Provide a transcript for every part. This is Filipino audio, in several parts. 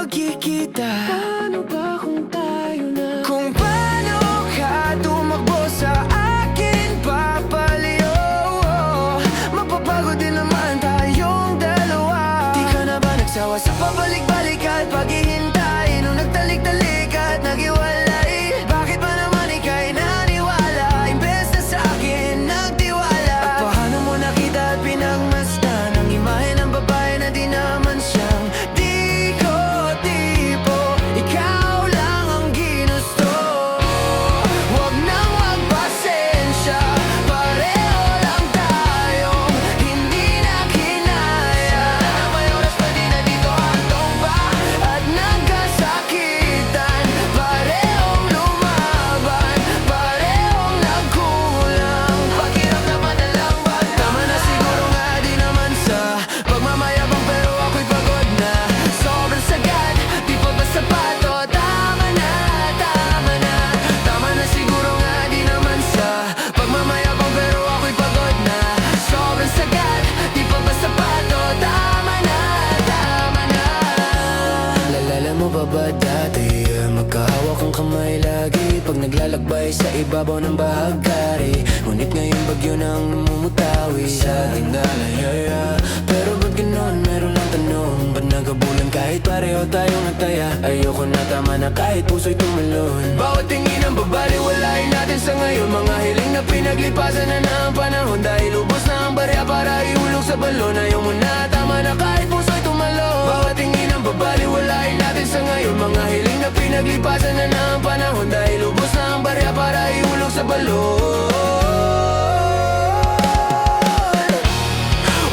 magkikita? Paano ba kung tayo na? Kung paano ka tumakbo sa akin papaliw, mapapagod din naman tayong dalawa. Di ka na ba nagsawa sa pabalik-balik at paghihintay? Nung nagtalik-talik at naghiwalay, bakit ba naman ika'y naniwala imbes na sa akin nagtiwala? At paano mo nakita at pinagmasdan ang imahe ng babae na di naman siyang di ko tipo? Ikaw lang ang ginusto. Huwag nang magpasensya, pareho lang tayong hindi na kinaya. May oras pa di na dito hantong pa at nagkasakitan. Parehong lumaban, parehong nagkulang. Pakiramdaman na lang ba? Tama na siguro nga di naman sa pagmamayabang, pero ako'y pagod na. Sobrang sagad, di pa ba sapato? Tama na, tama na. Tama na siguro nga di naman sa pagmamayabang, pero ako'y pagod na. Sobrang sagad, di pa ba sapato? Tama na, tama na. Lalala mo ba ba dati? Magkahawak ang kamay lagi pag naglalakbay sa ibabaw ng bahagkari. Ngunit ngayon bagyo nang namumutawi sa ating dalayaya. Pero ba't ganon? Meron lang tanong, ba't nagabulan kahit pareho tayong nataya? Ayoko na, tama na kahit puso'y tumalon. Bawat tingin ang babaliwalain natin sa ngayon. Mga hiling na pinaglipasan na ang panahon. Dahil ubos na ang barya para ihulog sa balon. Ayaw mo na, tama na kahit puso'y tumalon. Bawat tingin ang babaliwalain natin sa ngayon. Mga hiling na pinaglipasan na ang panahon. Dahil ubos na ang barya para ihulog sa balon.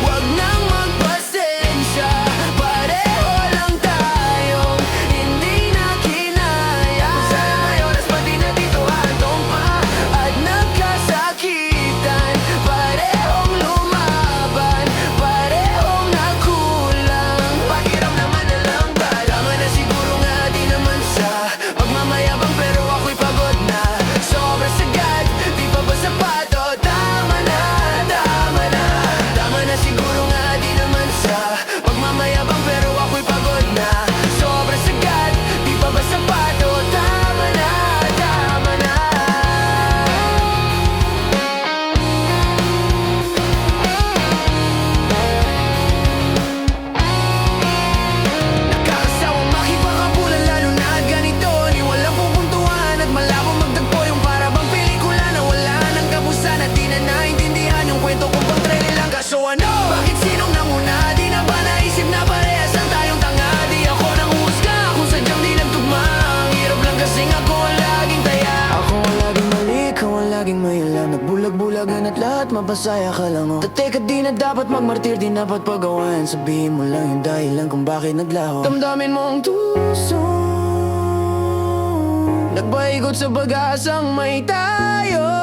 Huwag nang magpasensya, pareho lang tayong hindi na kinaya. Sana may oras pa di na dito hantong pa at nagkasakitan. Parehong lumaban, parehong nagkulang. Pakiramdaman na lang ba? Tama na siguro nga di naman sa pagmamayabang, pero ako'y pagod na. Sobrang sagad, di pa ba sapato? Tama na, tama na. Tama na siguro nga di naman sa pagmamayabang, pero ako'y pagod na. Sobrang sagad, di pa ba sapato? Tama na, tama na. Nakakasawang makipagkabulan lalo na at ganito. Ni walang pupuntuhan at malabo magtagpo. Yung para bang pelikula na wala ng kapusan at di na naintindihan yung kwento kung pang trailer lang. Kaso ano? Bakit sinong nanguna? Di na ba naisip na parehas lang tayong tanga? Di ako nang husga kung sadyang di nagtugma. Ang hirap lang kasing ako ang laging taya. Ako ang laging mali, ikaw ang laging may alam. Nagbulag-bulagan at lahat mapasaya ka lang, oh. Teka, di na dapat magmartir, di dapat pagawain. Sabihin mo lang yung dahilan kung bakit naglaho. Damdamin mo ang tuso, nagpaikot sa pag-asang may tayo.